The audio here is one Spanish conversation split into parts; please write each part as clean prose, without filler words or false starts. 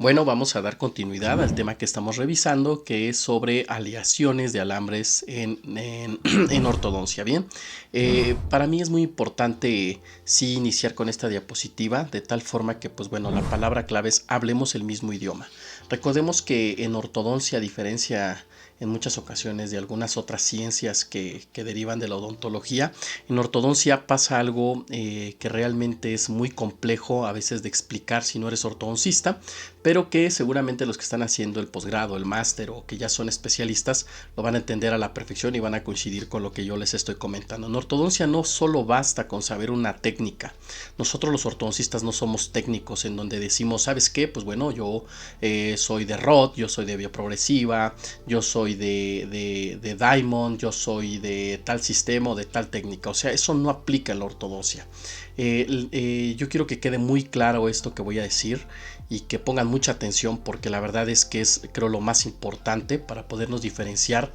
Bueno, vamos a dar continuidad al tema que estamos revisando, que es sobre aleaciones de alambres en ortodoncia. Bien, para mí es muy importante sí iniciar con esta diapositiva, de tal forma que, pues bueno, la palabra clave es hablemos el mismo idioma. Recordemos que en ortodoncia, a diferencia en muchas ocasiones de algunas otras ciencias que derivan de la odontología, en ortodoncia pasa algo que realmente es muy complejo a veces de explicar si no eres ortodoncista, pero que seguramente los que están haciendo el posgrado, el máster o que ya son especialistas lo van a entender a la perfección y van a coincidir con lo que yo les estoy comentando. En ortodoncia no solo basta con saber una técnica. Nosotros los ortodoncistas no somos técnicos en donde decimos, ¿sabes qué? Pues bueno, yo soy de Rod, yo soy de bioprogresiva, yo soy de Diamond, yo soy de tal sistema o de tal técnica. O sea, eso no aplica en la ortodoncia. Yo quiero que quede muy claro esto que voy a decir y que pongan mucha atención, porque la verdad es que es, creo, lo más importante para podernos diferenciar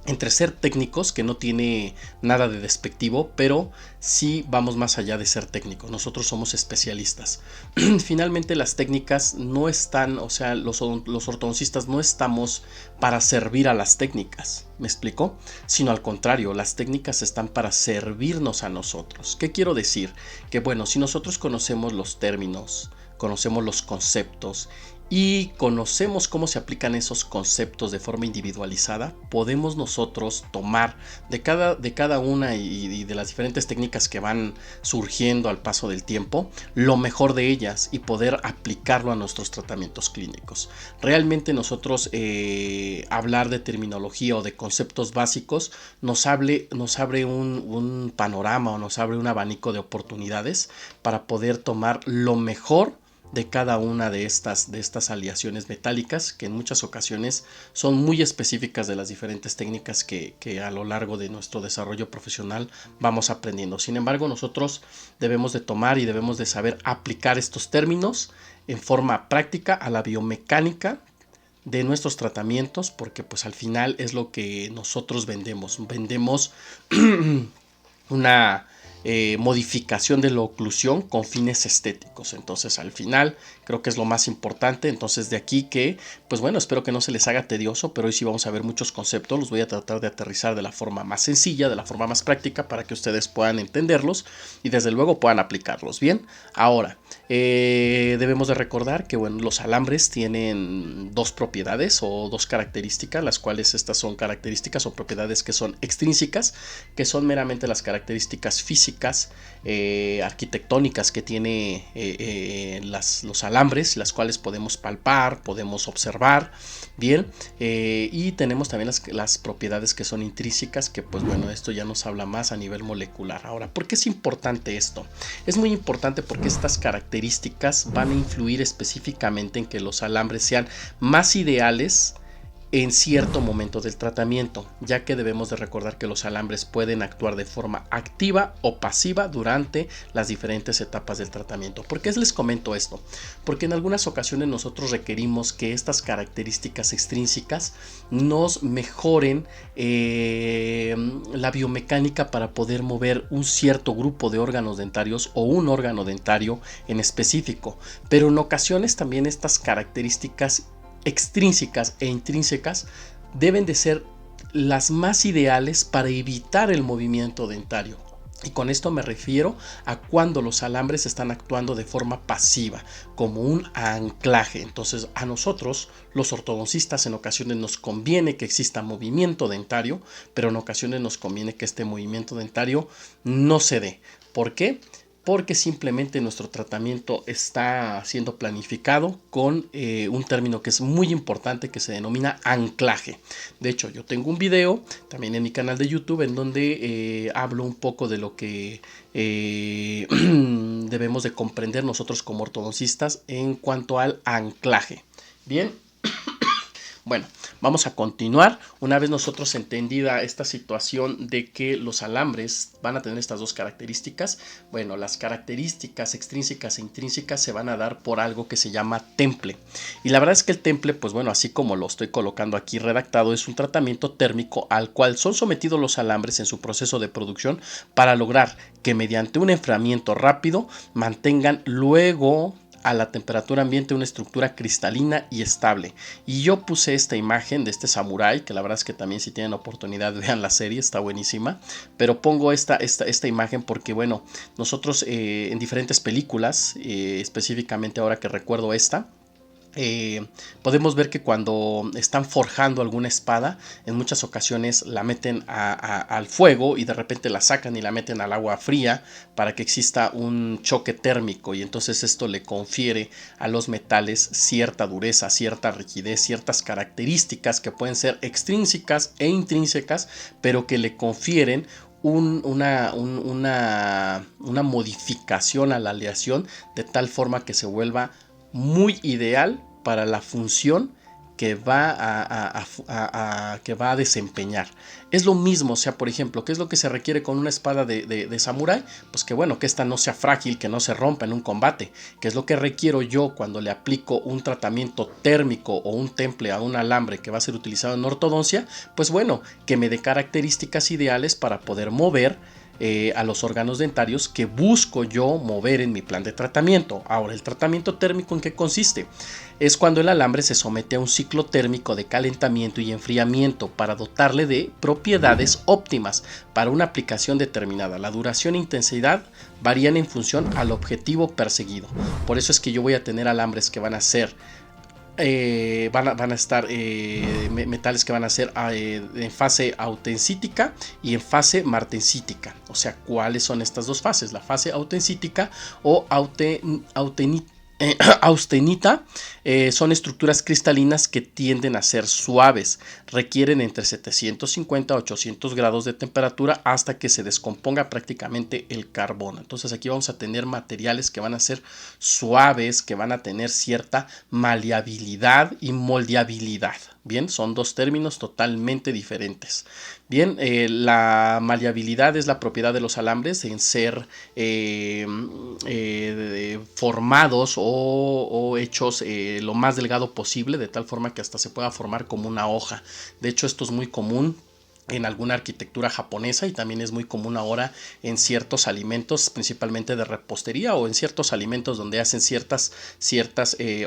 entre ser técnicos, que no tiene nada de despectivo, pero sí vamos más allá de ser técnicos. Nosotros somos especialistas. Finalmente las técnicas no están, o sea, los ortodoncistas no estamos para servir a las técnicas, ¿me explico? Sino al contrario, las técnicas están para servirnos a nosotros. ¿Qué quiero decir? Que bueno, si nosotros conocemos los términos, conocemos los conceptos y conocemos cómo se aplican esos conceptos de forma individualizada, podemos nosotros tomar de cada una y de las diferentes técnicas que van surgiendo al paso del tiempo, lo mejor de ellas y poder aplicarlo a nuestros tratamientos clínicos. Realmente nosotros hablar de terminología o de conceptos básicos nos abre un panorama o nos abre un abanico de oportunidades para poder tomar lo mejor de cada una de estas aleaciones metálicas, que en muchas ocasiones son muy específicas de las diferentes técnicas que a lo largo de nuestro desarrollo profesional vamos aprendiendo. Sin embargo, nosotros debemos de tomar y debemos de saber aplicar estos términos en forma práctica a la biomecánica de nuestros tratamientos, porque pues al final es lo que nosotros vendemos. Vendemos una modificación de la oclusión con fines estéticos. Entonces al final creo que es lo más importante. Entonces de aquí que, pues bueno, espero que no se les haga tedioso, pero hoy sí vamos a ver muchos conceptos. Los voy a tratar de aterrizar de la forma más sencilla, de la forma más práctica, para que ustedes puedan entenderlos y desde luego puedan aplicarlos. Bien, ahora debemos de recordar que bueno, los alambres tienen dos propiedades o dos características, las cuales estas son características o propiedades que son extrínsecas, que son meramente las características físicas, arquitectónicas que tiene los alambres, las cuales podemos palpar, podemos observar. Bien, y tenemos también las propiedades que son intrínsecas, que pues bueno, esto ya nos habla más a nivel molecular. Ahora, ¿por qué es importante esto? Es muy importante porque estas características van a influir específicamente en que los alambres sean más ideales en cierto momento del tratamiento, ya que debemos de recordar que los alambres pueden actuar de forma activa o pasiva durante las diferentes etapas del tratamiento. ¿Por qué les comento esto? Porque en algunas ocasiones nosotros requerimos que estas características extrínsecas nos mejoren la biomecánica para poder mover un cierto grupo de órganos dentarios o un órgano dentario en específico, pero en ocasiones también estas características extrínsecas e intrínsecas deben de ser las más ideales para evitar el movimiento dentario. Y con esto me refiero a cuando los alambres están actuando de forma pasiva, como un anclaje. Entonces a nosotros, los ortodoncistas, en ocasiones nos conviene que exista movimiento dentario, pero en ocasiones nos conviene que este movimiento dentario no se dé. ¿Por qué? Porque simplemente nuestro tratamiento está siendo planificado con un término que es muy importante, que se denomina anclaje. De hecho, yo tengo un video también en mi canal de YouTube en donde hablo un poco de lo que debemos de comprender nosotros como ortodoncistas en cuanto al anclaje. Bien. Bueno, vamos a continuar. Una vez nosotros entendida esta situación de que los alambres van a tener estas dos características, bueno, las características extrínsecas e intrínsecas se van a dar por algo que se llama temple. Y la verdad es que el temple, pues bueno, así como lo estoy colocando aquí redactado, es un tratamiento térmico al cual son sometidos los alambres en su proceso de producción para lograr que mediante un enfriamiento rápido mantengan luego a la temperatura ambiente una estructura cristalina y estable. Y yo puse esta imagen de este samurái, que la verdad es que también si tienen oportunidad vean la serie, está buenísima. Pero pongo esta imagen porque bueno, nosotros en diferentes películas, específicamente ahora que recuerdo esta, podemos ver que cuando están forjando alguna espada, en muchas ocasiones la meten al fuego y de repente la sacan y la meten al agua fría para que exista un choque térmico, y entonces esto le confiere a los metales cierta dureza, cierta rigidez, ciertas características que pueden ser extrínsecas e intrínsecas, pero que le confieren una modificación a la aleación de tal forma que se vuelva muy ideal para la función que va que va a desempeñar. Es lo mismo, o sea, por ejemplo, ¿qué es lo que se requiere con una espada de samurái? Pues que bueno, que esta no sea frágil, que no se rompa en un combate. ¿Qué es lo que requiero yo cuando le aplico un tratamiento térmico o un temple a un alambre que va a ser utilizado en ortodoncia? Pues bueno, que me dé características ideales para poder mover a los órganos dentarios que busco yo mover en mi plan de tratamiento. Ahora, ¿el tratamiento térmico en qué consiste? Es cuando el alambre se somete a un ciclo térmico de calentamiento y enfriamiento para dotarle de propiedades óptimas para una aplicación determinada. La duración e intensidad varían en función al objetivo perseguido. Por eso es que yo voy a tener alambres que van a ser van a estar metales que van a ser en fase autencítica y en fase martensítica. O sea, ¿cuáles son estas dos fases? La fase autencítica o austenita son estructuras cristalinas que tienden a ser suaves, requieren entre 750 a 800 grados de temperatura hasta que se descomponga prácticamente el carbono. Entonces aquí vamos a tener materiales que van a ser suaves, que van a tener cierta maleabilidad y moldeabilidad. Bien, son dos términos totalmente diferentes. Bien, la maleabilidad es la propiedad de los alambres en ser formados o hechos lo más delgado posible, de tal forma que hasta se pueda formar como una hoja. De hecho, esto es muy común en alguna arquitectura japonesa y también es muy común ahora en ciertos alimentos, principalmente de repostería, o en ciertos alimentos donde hacen ciertas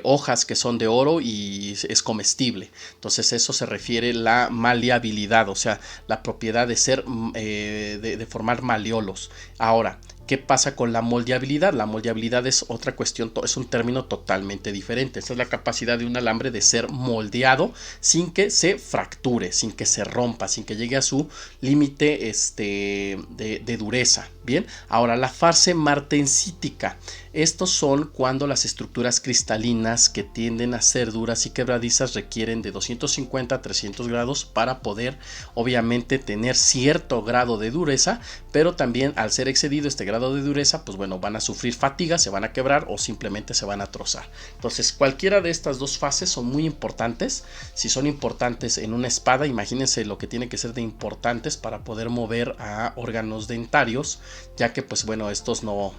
hojas que son de oro y es comestible. Entonces eso se refiere a la maleabilidad, o sea, la propiedad de ser de formar maleolos. Ahora, ¿qué pasa con la moldeabilidad? La moldeabilidad es otra cuestión, es un término totalmente diferente. Esta es la capacidad de un alambre de ser moldeado sin que se fracture, sin que se rompa, sin que llegue a su límite de dureza. Bien, ahora la fase martensítica. Estos son cuando las estructuras cristalinas que tienden a ser duras y quebradizas requieren de 250 a 300 grados para poder obviamente tener cierto grado de dureza, pero también al ser excedido este grado de dureza, pues bueno, van a sufrir fatiga, se van a quebrar o simplemente se van a trozar. Entonces cualquiera de estas dos fases son muy importantes. Si son importantes en una espada, imagínense lo que tiene que ser de importantes para poder mover a órganos dentarios, ya que pues bueno, estos no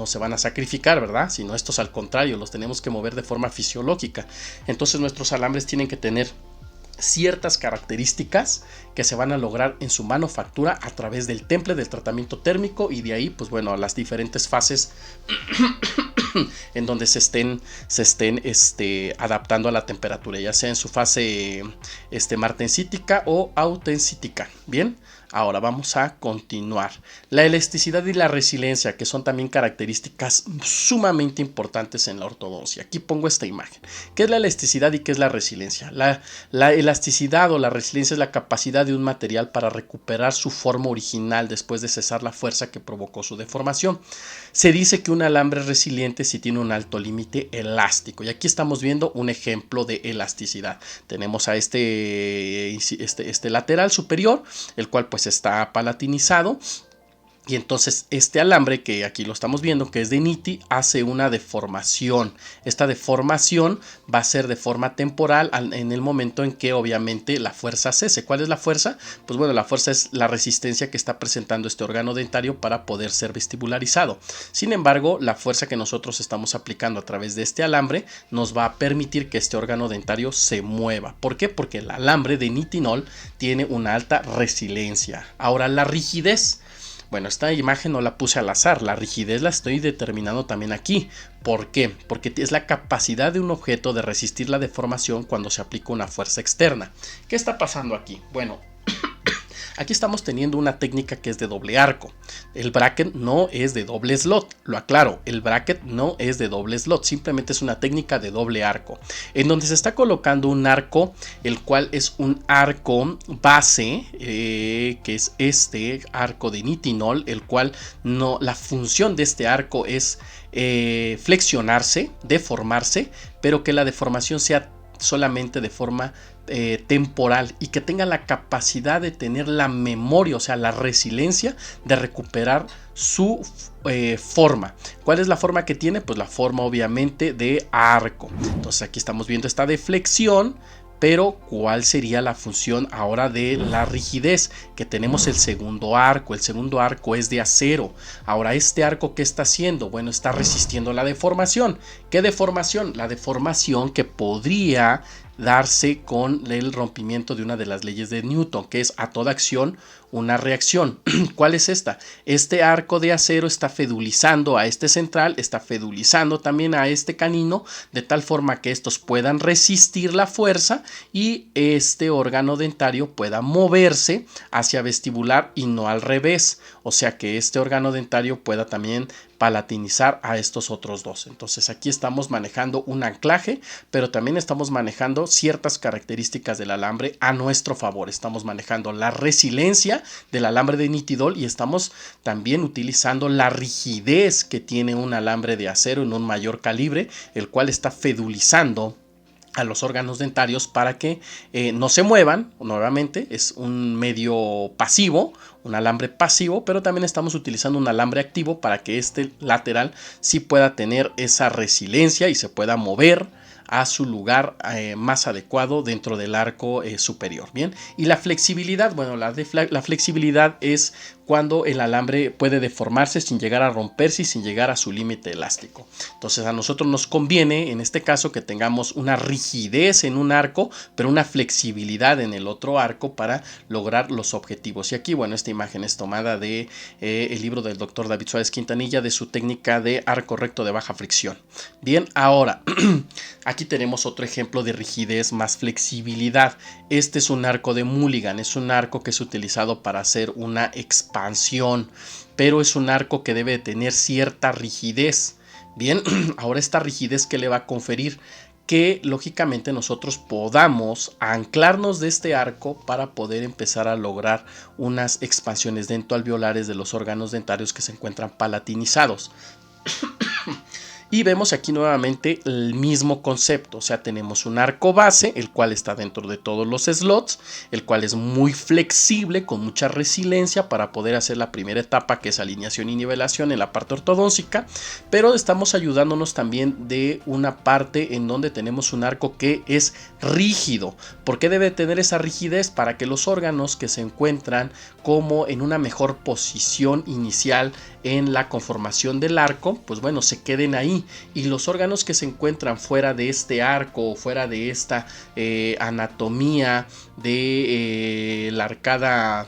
se van a sacrificar, ¿verdad? Sino estos al contrario, los tenemos que mover de forma fisiológica. Entonces nuestros alambres tienen que tener ciertas características que se van a lograr en su manufactura a través del temple, del tratamiento térmico, y de ahí pues bueno, a las diferentes fases en donde se estén adaptando a la temperatura, ya sea en su fase martensítica o autencítica. Bien, ahora vamos a continuar. La elasticidad y la resiliencia, que son también características sumamente importantes en la ortodoncia. Aquí pongo esta imagen. ¿Qué es la elasticidad y qué es la resiliencia? La elasticidad o la resiliencia es la capacidad de un material para recuperar su forma original después de cesar la fuerza que provocó su deformación. Se dice que un alambre es resiliente si tiene un alto límite elástico. Y aquí estamos viendo un ejemplo de elasticidad. Tenemos a este lateral superior, el cual pues está palatinizado. Y entonces este alambre, que aquí lo estamos viendo, que es de Nitti, hace una deformación. Esta deformación va a ser de forma temporal en el momento en que obviamente la fuerza cese. ¿Cuál es la fuerza? Pues bueno, la fuerza es la resistencia que está presentando este órgano dentario para poder ser vestibularizado. Sin embargo, la fuerza que nosotros estamos aplicando a través de este alambre nos va a permitir que este órgano dentario se mueva. ¿Por qué? Porque el alambre de nitinol tiene una alta resiliencia. Ahora, la rigidez. Bueno, esta imagen no la puse al azar, la rigidez la estoy determinando también aquí. ¿Por qué? Porque es la capacidad de un objeto de resistir la deformación cuando se aplica una fuerza externa. ¿Qué está pasando aquí? Bueno, aquí estamos teniendo una técnica que es de doble arco. El bracket no es de doble slot, lo aclaro, el bracket no es de doble slot, simplemente es una técnica de doble arco, en donde se está colocando un arco, el cual es un arco base, que es este arco de nitinol, el cual no, la función de este arco es flexionarse, deformarse, pero que la deformación sea solamente de forma temporal y que tenga la capacidad de tener la memoria, o sea, la resiliencia de recuperar su forma. ¿Cuál es la forma que tiene? Pues la forma obviamente de arco. Entonces aquí estamos viendo esta deflexión. Pero ¿cuál sería la función ahora de la rigidez? Que tenemos el segundo arco. El segundo arco es de acero. Ahora, ¿este arco qué está haciendo? Bueno, está resistiendo la deformación. ¿Qué deformación? La deformación que podría darse con el rompimiento de una de las leyes de Newton, que es a toda acción una reacción. ¿Cuál es esta? Este arco de acero está fedulizando a este central, está fedulizando también a este canino, de tal forma que estos puedan resistir la fuerza y este órgano dentario pueda moverse hacia vestibular y no al revés. O sea que este órgano dentario pueda también palatinizar a estos otros dos. Entonces aquí estamos manejando un anclaje, pero también estamos manejando ciertas características del alambre a nuestro favor. Estamos manejando la resiliencia del alambre de nitidol y estamos también utilizando la rigidez que tiene un alambre de acero en un mayor calibre, el cual está fedulizando a los órganos dentarios para que no se muevan. Nuevamente es un medio pasivo, un alambre pasivo, pero también estamos utilizando un alambre activo para que este lateral sí pueda tener esa resiliencia y se pueda mover a su lugar más adecuado dentro del arco superior. Bien, y la flexibilidad, bueno, la flexibilidad es cuando el alambre puede deformarse sin llegar a romperse y sin llegar a su límite elástico. Entonces a nosotros nos conviene en este caso que tengamos una rigidez en un arco, pero una flexibilidad en el otro arco para lograr los objetivos. Y aquí, bueno, esta imagen es tomada de el libro del doctor David Suárez Quintanilla, de su técnica de arco recto de baja fricción. Bien, ahora aquí tenemos otro ejemplo de rigidez más flexibilidad. Este es un arco de Mulligan, es un arco que es utilizado para hacer una expansión, pero es un arco que debe tener cierta rigidez. Bien, ahora esta rigidez que le va a conferir que lógicamente nosotros podamos anclarnos de este arco para poder empezar a lograr unas expansiones dentoalveolares de los órganos dentarios que se encuentran palatinizados. Y vemos aquí nuevamente el mismo concepto, o sea, tenemos un arco base, el cual está dentro de todos los slots, el cual es muy flexible, con mucha resiliencia para poder hacer la primera etapa, que es alineación y nivelación en la parte ortodóntica, pero estamos ayudándonos también de una parte en donde tenemos un arco que es rígido. ¿Por qué debe tener esa rigidez? Para que los órganos que se encuentran como en una mejor posición inicial en la conformación del arco, pues bueno, se queden ahí, y los órganos que se encuentran fuera de este arco o fuera de esta anatomía de la arcada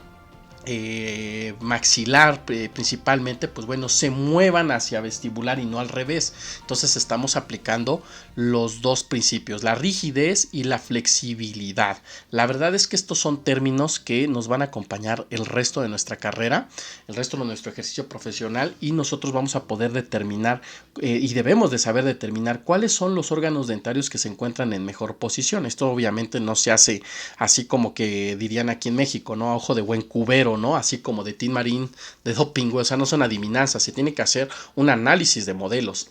maxilar principalmente, pues bueno, se muevan hacia vestibular y no al revés. Entonces estamos aplicando los dos principios, la rigidez y la flexibilidad. La verdad es que estos son términos que nos van a acompañar el resto de nuestra carrera, el resto de nuestro ejercicio profesional, y nosotros vamos a poder determinar y debemos de saber determinar cuáles son los órganos dentarios que se encuentran en mejor posición. Esto obviamente no se hace así como que dirían aquí en México, ¿no? A ojo de buen cubero, ¿no? Así como de Tin Marín, de doping, o sea, no son adivinanzas, se tiene que hacer un análisis de modelos.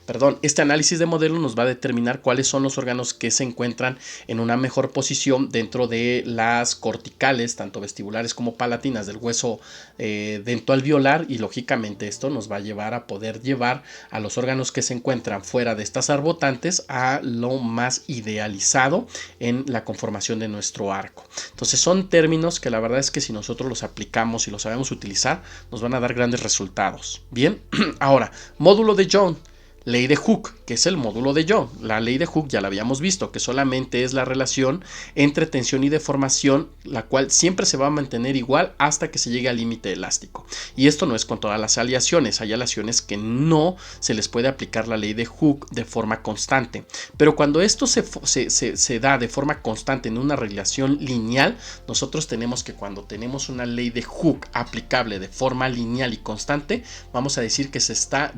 Perdón, este análisis de modelo nos va a determinar cuáles son los órganos que se encuentran en una mejor posición dentro de las corticales, tanto vestibulares como palatinas del hueso dentoalveolar, y lógicamente esto nos va a llevar a poder llevar a los órganos que se encuentran fuera de estas arbotantes a lo más idealizado en la conformación de nuestro arco. Entonces son términos que la verdad es que si nosotros los aplicamos y los sabemos utilizar, nos van a dar grandes resultados. Bien, ahora, módulo de Young. ley de Hooke, que es el módulo de Young. La ley de Hooke ya la habíamos visto, que solamente es la relación entre tensión y deformación, la cual siempre se va a mantener igual hasta que se llegue al límite elástico. Y esto no es con todas las aleaciones. Hay aleaciones que no se les puede aplicar la ley de Hooke de forma constante. Pero cuando esto se da de forma constante en una relación lineal, nosotros tenemos que, cuando tenemos una ley de Hooke aplicable de forma lineal y constante, vamos a decir que se está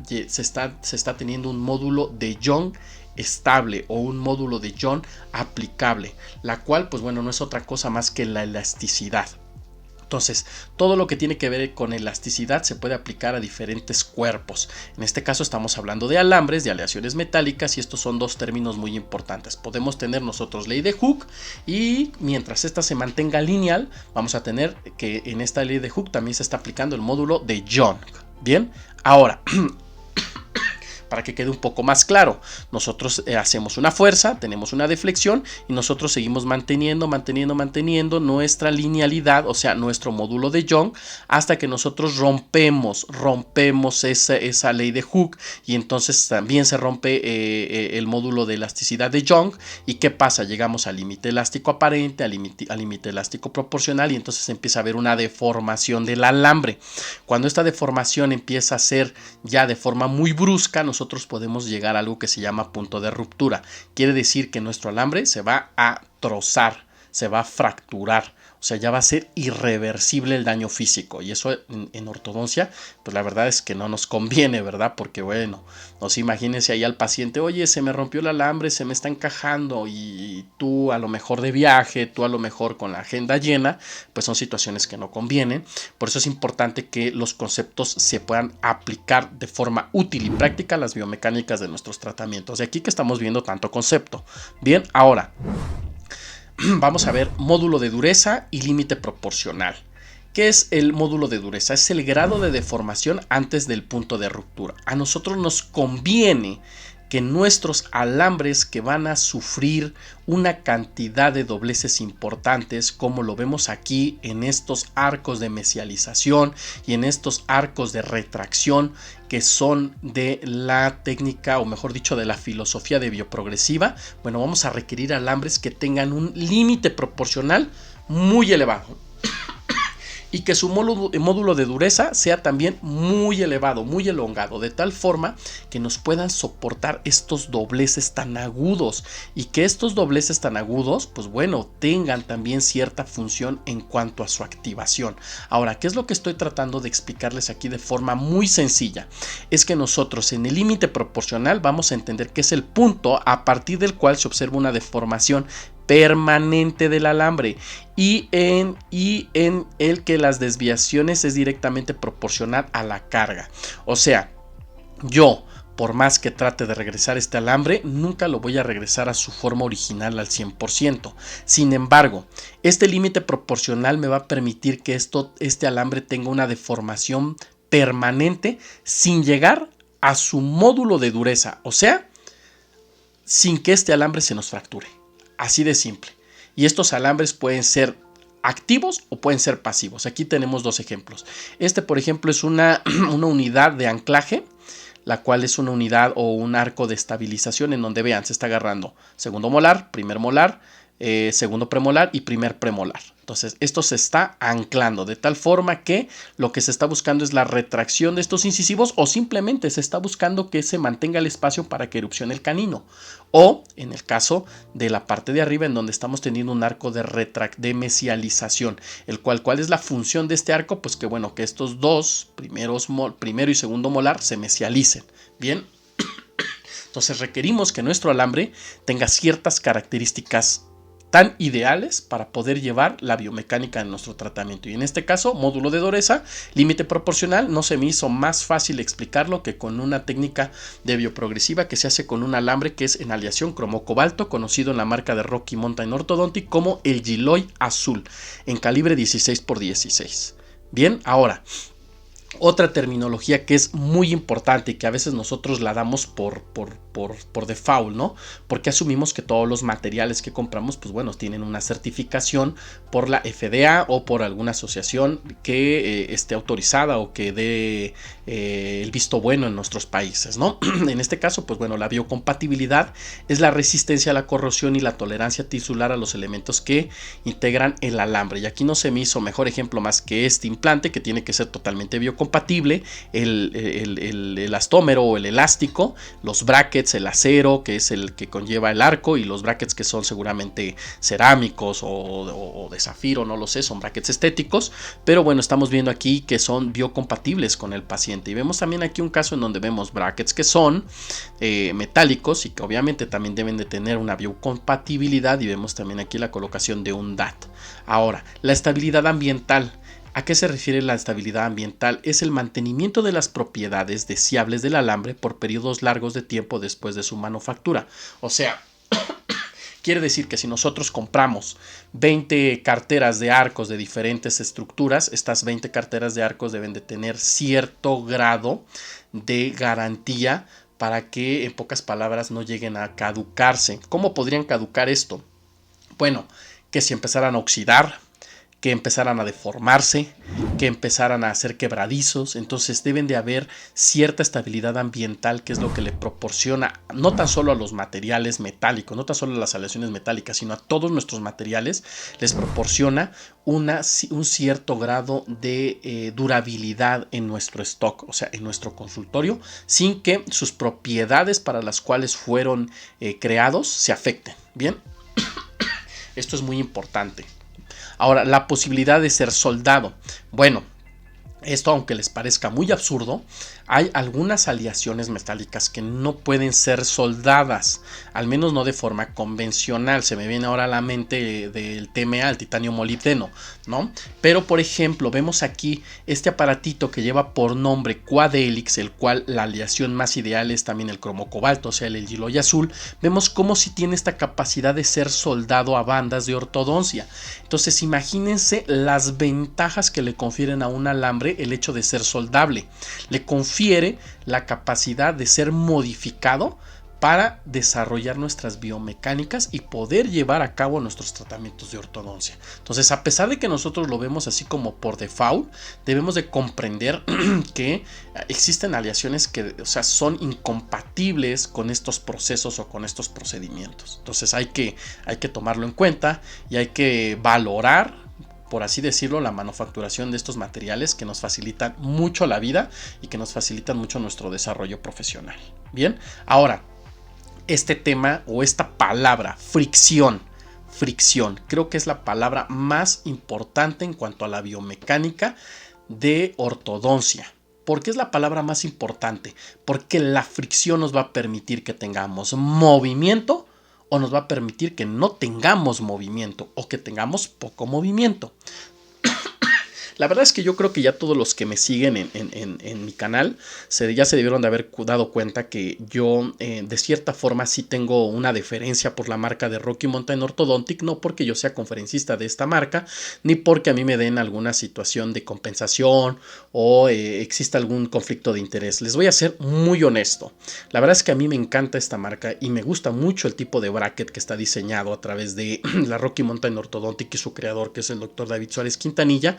teniendo un módulo de Young estable o un módulo de Young aplicable, la cual pues bueno no es otra cosa más que la elasticidad. Entonces, todo lo que tiene que ver con elasticidad se puede aplicar a diferentes cuerpos. En este caso estamos hablando de alambres, de aleaciones metálicas, y estos son dos términos muy importantes. Podemos tener nosotros ley de Hooke, y mientras esta se mantenga lineal, vamos a tener que en esta ley de Hooke también se está aplicando el módulo de Young. Bien, ahora para que quede un poco más claro, nosotros hacemos una fuerza, tenemos una deflexión y nosotros seguimos manteniendo nuestra linealidad, o sea, nuestro módulo de Young, hasta que nosotros rompemos esa ley de Hooke, y entonces también se rompe el módulo de elasticidad de Young. ¿Y qué pasa? Llegamos al límite elástico aparente, al límite elástico proporcional, y entonces empieza a haber una deformación del alambre. Cuando esta deformación empieza a ser ya de forma muy brusca, nosotros podemos llegar a algo que se llama punto de ruptura. Quiere decir que nuestro alambre se va a trozar, se va a fracturar, o sea, ya va a ser irreversible el daño físico, y eso en ortodoncia pues la verdad es que no nos conviene, ¿verdad? Porque bueno, no se imagínense ahí al paciente, oye, se me rompió el alambre, se me está encajando, y tú a lo mejor de viaje, tú a lo mejor con la agenda llena, pues son situaciones que no convienen. Por eso es importante que los conceptos se puedan aplicar de forma útil y práctica a las biomecánicas de nuestros tratamientos. De aquí que estamos viendo tanto concepto. Bien, ahora vamos a ver módulo de dureza y límite proporcional. ¿Qué es el módulo de dureza? Es el grado de deformación antes del punto de ruptura. A nosotros nos conviene que nuestros alambres, que van a sufrir una cantidad de dobleces importantes, como lo vemos aquí en estos arcos de mesialización y en estos arcos de retracción, que son de la técnica, o mejor dicho, de la filosofía de bioprogresiva, bueno, vamos a requerir alambres que tengan un límite proporcional muy elevado, y que su módulo de dureza sea también muy elevado, muy elongado, de tal forma que nos puedan soportar estos dobleces tan agudos, y que estos dobleces tan agudos, pues bueno, tengan también cierta función en cuanto a su activación. Ahora, ¿qué es lo que estoy tratando de explicarles aquí de forma muy sencilla? Es que nosotros en el límite proporcional vamos a entender que es el punto a partir del cual se observa una deformación permanente del alambre, y en el que las desviaciones es directamente proporcional a la carga. O sea, yo, por más que trate de regresar este alambre, nunca lo voy a regresar a su forma original al 100%. Sin embargo, este límite proporcional me va a permitir que este alambre tenga una deformación permanente sin llegar a su módulo de dureza, o sea, sin que este alambre se nos fracture. Así de simple. Y estos alambres pueden ser activos o pueden ser pasivos. Aquí tenemos dos ejemplos. Este, por ejemplo, es una unidad de anclaje, la cual es una unidad o un arco de estabilización, en donde vean, se está agarrando segundo molar, primer molar, segundo premolar y primer premolar. Entonces esto se está anclando de tal forma que lo que se está buscando es la retracción de estos incisivos, o simplemente se está buscando que se mantenga el espacio para que erupcione el canino. O en el caso de la parte de arriba, en donde estamos teniendo un arco de mesialización, ¿cuál es la función de este arco? Pues que bueno, que estos dos primero y segundo molar se mesialicen. Bien, entonces requerimos que nuestro alambre tenga ciertas características tan ideales para poder llevar la biomecánica de nuestro tratamiento. Y en este caso, módulo de dureza, límite proporcional, no se me hizo más fácil explicarlo que con una técnica de bioprogresiva que se hace con un alambre que es en aleación cromo-cobalto, conocido en la marca de Rocky Mountain Orthodontic como el Giloy azul, en calibre 16x16. Bien, ahora, otra terminología que es muy importante y que a veces nosotros la damos por por default, ¿no? Porque asumimos que todos los materiales que compramos, pues bueno, tienen una certificación por la FDA o por alguna asociación que esté autorizada o que dé el visto bueno en nuestros países, ¿no? En este caso, pues bueno, la biocompatibilidad es la resistencia a la corrosión y la tolerancia tisular a los elementos que integran el alambre. Y aquí no se me hizo mejor ejemplo más que este implante, que tiene que ser totalmente biocompatible, el elastómero o el elástico, los brackets, el acero, que es el que conlleva el arco, y los brackets que son seguramente cerámicos o de zafiro, no lo sé, son brackets estéticos, pero bueno, estamos viendo aquí que son biocompatibles con el paciente. Y vemos también aquí un caso en donde vemos brackets que son metálicos y que obviamente también deben de tener una biocompatibilidad, y vemos también aquí la colocación de un DAT. Ahora, la estabilidad ambiental. ¿A qué se refiere la estabilidad ambiental? Es el mantenimiento de las propiedades deseables del alambre por periodos largos de tiempo después de su manufactura. O sea, quiere decir que si nosotros compramos 20 carteras de arcos de diferentes estructuras, estas 20 carteras de arcos deben de tener cierto grado de garantía para que, en pocas palabras, no lleguen a caducarse. ¿Cómo podrían caducar esto? Bueno, que si empezaran a oxidar, que empezaran a deformarse, que empezaran a hacer quebradizos. Entonces deben de haber cierta estabilidad ambiental, que es lo que le proporciona no tan solo a los materiales metálicos, no tan solo a las aleaciones metálicas, sino a todos nuestros materiales, les proporciona un cierto grado de durabilidad en nuestro stock, o sea, en nuestro consultorio, sin que sus propiedades para las cuales fueron creados se afecten. Bien, esto es muy importante. Ahora, la posibilidad de ser soldado. Bueno, esto, aunque les parezca muy absurdo, hay algunas aleaciones metálicas que no pueden ser soldadas, al menos no de forma convencional. Se me viene ahora a la mente del TMA, el titanio molibdeno, ¿no? Pero, por ejemplo, vemos aquí este aparatito que lleva por nombre Quadelix, el cual la aleación más ideal es también el cromo cobalto, o sea, el giloy azul. Vemos cómo si tiene esta capacidad de ser soldado a bandas de ortodoncia. Entonces, imagínense las ventajas que le confieren a un alambre el hecho de ser soldable. Le confiere la capacidad de ser modificado para desarrollar nuestras biomecánicas y poder llevar a cabo nuestros tratamientos de ortodoncia. Entonces, a pesar de que nosotros lo vemos así como por default, debemos de comprender que existen aleaciones que, o sea, son incompatibles con estos procesos o con estos procedimientos. Entonces hay que tomarlo en cuenta y hay que valorar, por así decirlo, la manufacturación de estos materiales que nos facilitan mucho la vida y que nos facilitan mucho nuestro desarrollo profesional. Bien, ahora, este tema o esta palabra, fricción, creo que es la palabra más importante en cuanto a la biomecánica de ortodoncia. ¿Por qué es la palabra más importante? Porque la fricción nos va a permitir que tengamos movimiento, o nos va a permitir que no tengamos movimiento o que tengamos poco movimiento. La verdad es que yo creo que ya todos los que me siguen en mi canal ya se debieron de haber dado cuenta que yo de cierta forma sí tengo una deferencia por la marca de Rocky Mountain Orthodontic, no porque yo sea conferencista de esta marca, ni porque a mí me den alguna situación de compensación o exista algún conflicto de interés. Les voy a ser muy honesto. La verdad es que a mí me encanta esta marca y me gusta mucho el tipo de bracket que está diseñado a través de la Rocky Mountain Orthodontic y su creador, que es el Dr. David Suárez Quintanilla,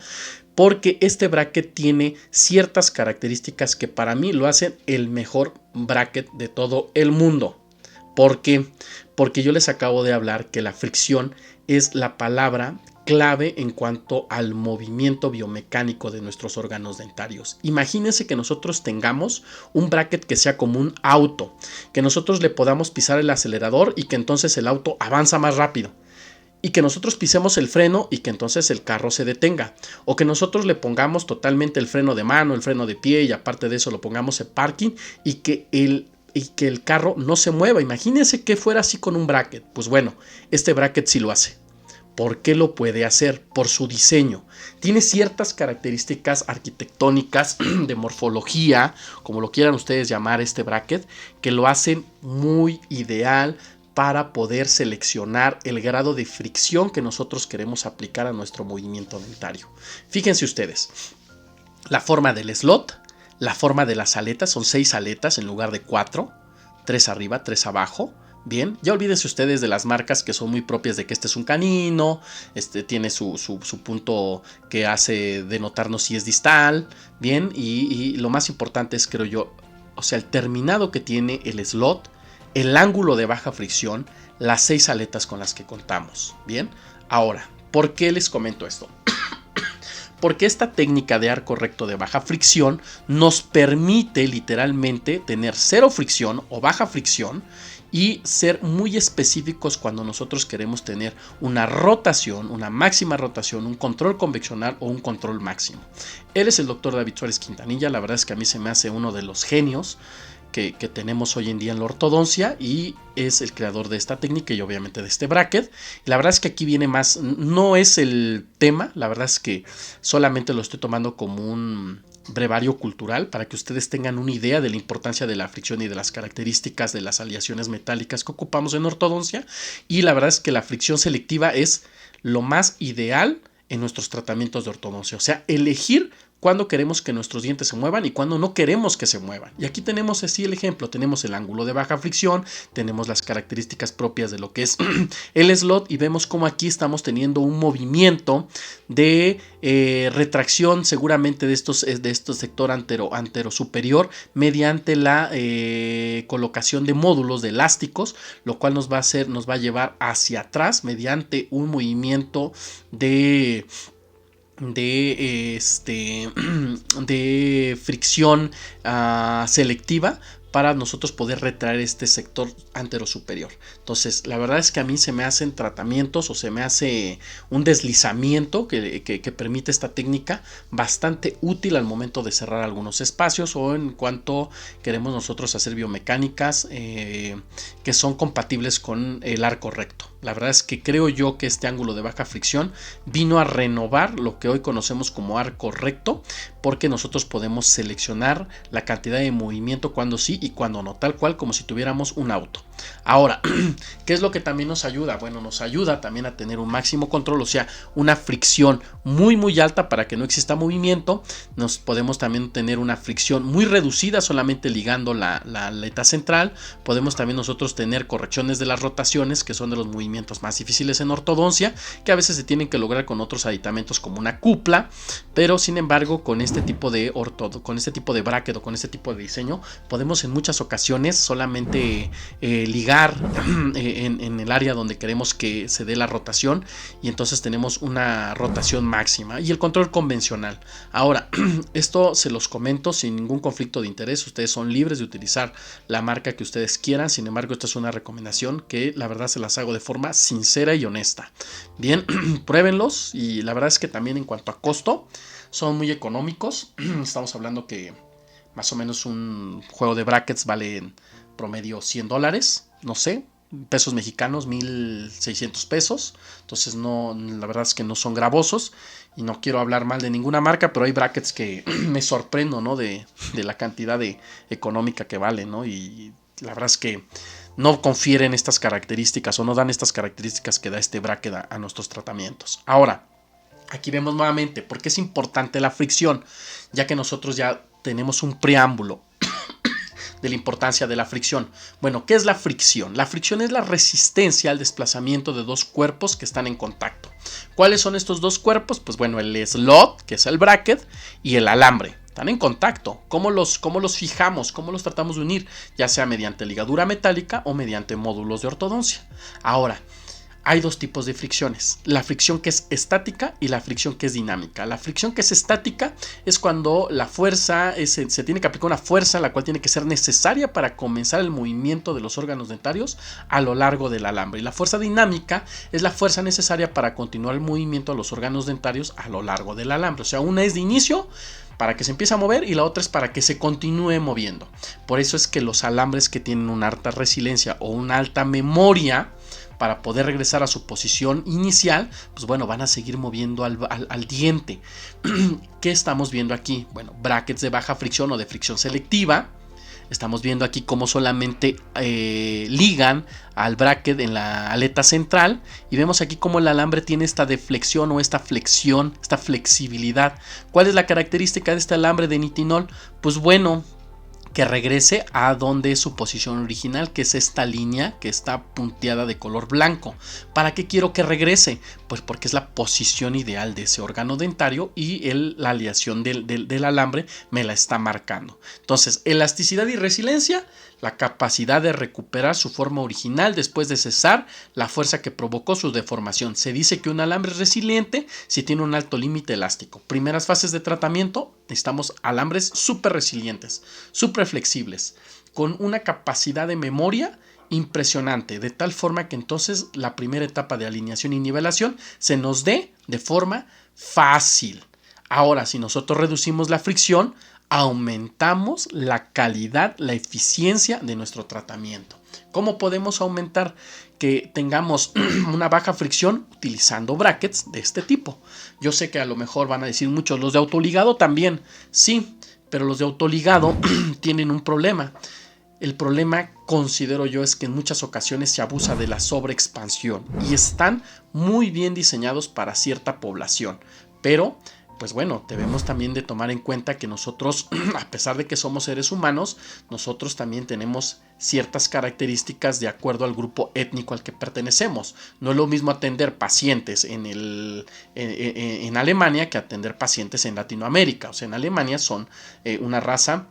porque este bracket tiene ciertas características que para mí lo hacen el mejor bracket de todo el mundo. ¿Por qué? Porque yo les acabo de hablar que la fricción es la palabra clave en cuanto al movimiento biomecánico de nuestros órganos dentarios. Imagínense que nosotros tengamos un bracket que sea como un auto, que nosotros le podamos pisar el acelerador y que entonces el auto avanza más rápido, y que nosotros pisemos el freno y que entonces el carro se detenga, o que nosotros le pongamos totalmente el freno de mano, el freno de pie, y aparte de eso lo pongamos en parking y que el carro no se mueva. Imagínense que fuera así con un bracket. Pues bueno, este bracket sí lo hace. ¿Por qué lo puede hacer? Por su diseño. Tiene ciertas características arquitectónicas, de morfología, como lo quieran ustedes llamar este bracket, que lo hacen muy ideal para poder seleccionar el grado de fricción que nosotros queremos aplicar a nuestro movimiento dentario. Fíjense ustedes, la forma del slot, la forma de las aletas, son 6 aletas en lugar de 4, 3 arriba, 3 abajo. Bien, ya olvídense ustedes de las marcas que son muy propias de que este es un canino, tiene su punto que hace denotarnos si es distal, bien, y lo más importante es, creo yo, o sea, el terminado que tiene el slot, el ángulo de baja fricción, las 6 aletas con las que contamos, bien. Ahora, ¿por qué les comento esto? Porque esta técnica de arco recto de baja fricción nos permite literalmente tener cero fricción o baja fricción y ser muy específicos cuando nosotros queremos tener una rotación, una máxima rotación, un control conveccional o un control máximo. Él es el doctor David Suárez Quintanilla. La verdad es que a mí se me hace uno de los genios que tenemos hoy en día en la ortodoncia, y es el creador de esta técnica y obviamente de este bracket. Y la verdad es que aquí viene más, no es el tema, la verdad es que solamente lo estoy tomando como un brevario cultural para que ustedes tengan una idea de la importancia de la fricción y de las características de las aleaciones metálicas que ocupamos en ortodoncia. Y la verdad es que la fricción selectiva es lo más ideal en nuestros tratamientos de ortodoncia, o sea, elegir cuándo queremos que nuestros dientes se muevan y cuándo no queremos que se muevan. Y aquí tenemos así el ejemplo, tenemos el ángulo de baja fricción, tenemos las características propias de lo que es el slot, y vemos cómo aquí estamos teniendo un movimiento de retracción seguramente de este sector antero superior mediante la colocación de módulos de elásticos, lo cual nos va a llevar hacia atrás mediante un movimiento de fricción selectiva para nosotros poder retraer este sector anterosuperior. Entonces, la verdad es que a mí se me hacen tratamientos o se me hace un deslizamiento que permite esta técnica bastante útil al momento de cerrar algunos espacios o en cuanto queremos nosotros hacer biomecánicas que son compatibles con el arco recto. La verdad es que creo yo que este ángulo de baja fricción vino a renovar lo que hoy conocemos como arco recto, porque nosotros podemos seleccionar la cantidad de movimiento cuando sí y cuando no, tal cual como si tuviéramos un auto. Ahora, ¿qué es lo que también nos ayuda? Bueno, nos ayuda también a tener un máximo control, o sea, una fricción muy alta para que no exista movimiento. Nos podemos también tener una fricción muy reducida solamente ligando la aleta central. Podemos también nosotros tener correcciones de las rotaciones, que son de los movimientos más difíciles en ortodoncia, que a veces se tienen que lograr con otros aditamentos como una cupla, pero sin embargo con este tipo de bracket o con este tipo de diseño podemos en muchas ocasiones solamente ligar en el área donde queremos que se dé la rotación, y entonces tenemos una rotación máxima y el control convencional. Ahora, esto se los comento sin ningún conflicto de interés, ustedes son libres de utilizar la marca que ustedes quieran. Sin embargo, esta es una recomendación que la verdad se las hago de forma sincera y honesta. Bien, pruébenlos, y la verdad es que también en cuanto a costo son muy económicos. Estamos hablando que más o menos un juego de brackets vale en promedio $100, no sé, pesos mexicanos, 1,600 pesos. Entonces no, la verdad es que no son gravosos, y no quiero hablar mal de ninguna marca, pero hay brackets que me sorprendo, ¿no? de la cantidad económica que valen, ¿no? Y la verdad es que no confieren estas características o no dan estas características que da este bracket a nuestros tratamientos. Ahora, aquí vemos nuevamente por qué es importante la fricción, ya que nosotros ya tenemos un preámbulo de la importancia de la fricción. Bueno, ¿qué es la fricción? La fricción es la resistencia al desplazamiento de dos cuerpos que están en contacto. ¿Cuáles son estos dos cuerpos? Pues bueno, el slot, que es el bracket, y el alambre. Están en contacto. ¿Cómo los fijamos? ¿Cómo los tratamos de unir? Ya sea mediante ligadura metálica o mediante módulos de ortodoncia. Ahora, hay dos tipos de fricciones, la fricción que es estática y la fricción que es dinámica. La fricción que es estática es cuando la fuerza, se tiene que aplicar una fuerza la cual tiene que ser necesaria para comenzar el movimiento de los órganos dentarios a lo largo del alambre. Y la fuerza dinámica es la fuerza necesaria para continuar el movimiento de los órganos dentarios a lo largo del alambre. O sea, una es de inicio para que se empiece a mover y la otra es para que se continúe moviendo. Por eso es que los alambres que tienen una alta resiliencia o una alta memoria para poder regresar a su posición inicial, pues bueno, van a seguir moviendo al diente. ¿Qué estamos viendo aquí? Bueno, brackets de baja fricción o de fricción selectiva. Estamos viendo aquí cómo solamente ligan al bracket en la aleta central, y vemos aquí cómo el alambre tiene esta deflexión o esta flexión, esta flexibilidad. ¿Cuál es la característica de este alambre de nitinol? Pues bueno, que regrese a donde es su posición original, que es esta línea que está punteada de color blanco. ¿Para qué quiero que regrese? Pues porque es la posición ideal de ese órgano dentario y la aleación del alambre me la está marcando. Entonces, elasticidad y resiliencia, la capacidad de recuperar su forma original después de cesar la fuerza que provocó su deformación. Se dice que un alambre es resiliente si tiene un alto límite elástico. Primeras fases de tratamiento, necesitamos alambres súper resilientes, súper flexibles, con una capacidad de memoria impresionante, de tal forma que entonces la primera etapa de alineación y nivelación se nos dé de forma fácil. Ahora, si nosotros reducimos la fricción, aumentamos la calidad, la eficiencia de nuestro tratamiento. ¿Cómo podemos aumentar que tengamos una baja fricción? Utilizando brackets de este tipo. Yo sé que a lo mejor van a decir muchos, los de autoligado también. Sí, pero los de autoligado tienen un problema. El problema, considero yo, es que en muchas ocasiones se abusa de la sobreexpansión y están muy bien diseñados para cierta población, pero pues bueno, debemos también de tomar en cuenta que nosotros, a pesar de que somos seres humanos, nosotros también tenemos ciertas características de acuerdo al grupo étnico al que pertenecemos. No es lo mismo atender pacientes en Alemania que atender pacientes en Latinoamérica. O sea, en Alemania son una raza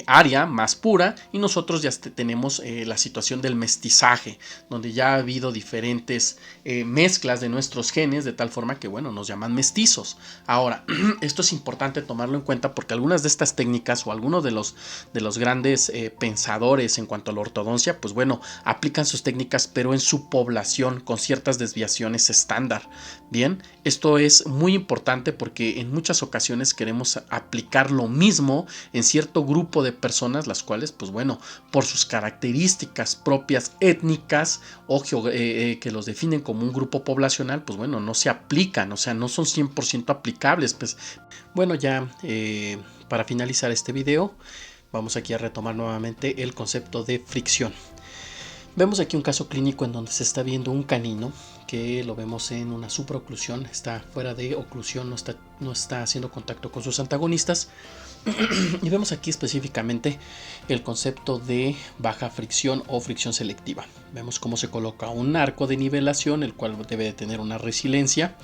área más pura y nosotros ya tenemos la situación del mestizaje, donde ya ha habido diferentes mezclas de nuestros genes de tal forma que bueno, nos llaman mestizos. Ahora, esto es importante tomarlo en cuenta porque algunas de estas técnicas o algunos de los grandes pensadores en cuanto a la ortodoncia, pues bueno, aplican sus técnicas pero en su población con ciertas desviaciones estándar. Bien, esto es muy importante porque en muchas ocasiones queremos aplicar lo mismo en cierto grupo de personas, las cuales, pues bueno, por sus características propias étnicas o que los definen como un grupo poblacional, pues bueno, no se aplican, o sea, no son 100% aplicables. Pues bueno, ya para finalizar este video, vamos aquí a retomar nuevamente el concepto de fricción. Vemos aquí un caso clínico en donde se está viendo un canino que lo vemos en una supraoclusión, está fuera de oclusión, no está haciendo contacto con sus antagonistas. Y vemos aquí específicamente el concepto de baja fricción o fricción selectiva. Vemos cómo se coloca un arco de nivelación, el cual debe de tener una resiliencia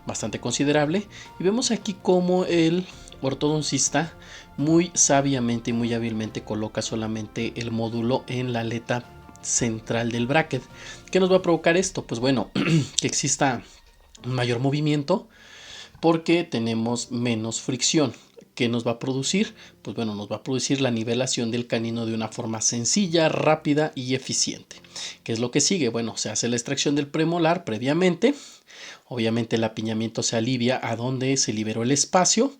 bastante considerable. Y vemos aquí cómo el ortodoncista muy sabiamente y muy hábilmente coloca solamente el módulo en la aleta central del bracket. ¿Qué nos va a provocar esto? Pues bueno, que exista un mayor movimiento porque tenemos menos fricción. ¿Qué nos va a producir? Pues bueno, nos va a producir la nivelación del canino de una forma sencilla, rápida y eficiente. ¿Qué es lo que sigue? Bueno, se hace la extracción del premolar previamente. Obviamente el apiñamiento se alivia a donde se liberó el espacio.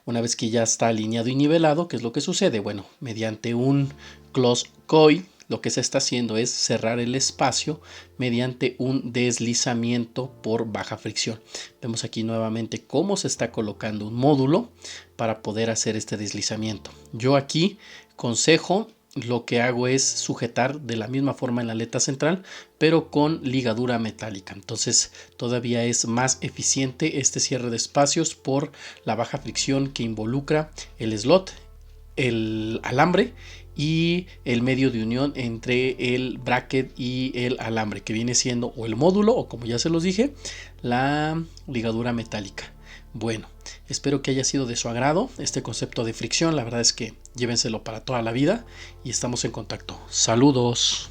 Una vez que ya está alineado y nivelado, ¿qué es lo que sucede? Bueno, mediante un close coil, lo que se está haciendo es cerrar el espacio mediante un deslizamiento por baja fricción. Vemos aquí nuevamente cómo se está colocando un módulo para poder hacer este deslizamiento. Yo aquí consejo, lo que hago es sujetar de la misma forma en la aleta central, pero con ligadura metálica. Entonces todavía es más eficiente este cierre de espacios por la baja fricción que involucra el slot, el alambre y el medio de unión entre el bracket y el alambre, que viene siendo o el módulo o, como ya se los dije, la ligadura metálica. Bueno, espero que haya sido de su agrado este concepto de fricción. La verdad es que llévenselo para toda la vida y estamos en contacto. Saludos.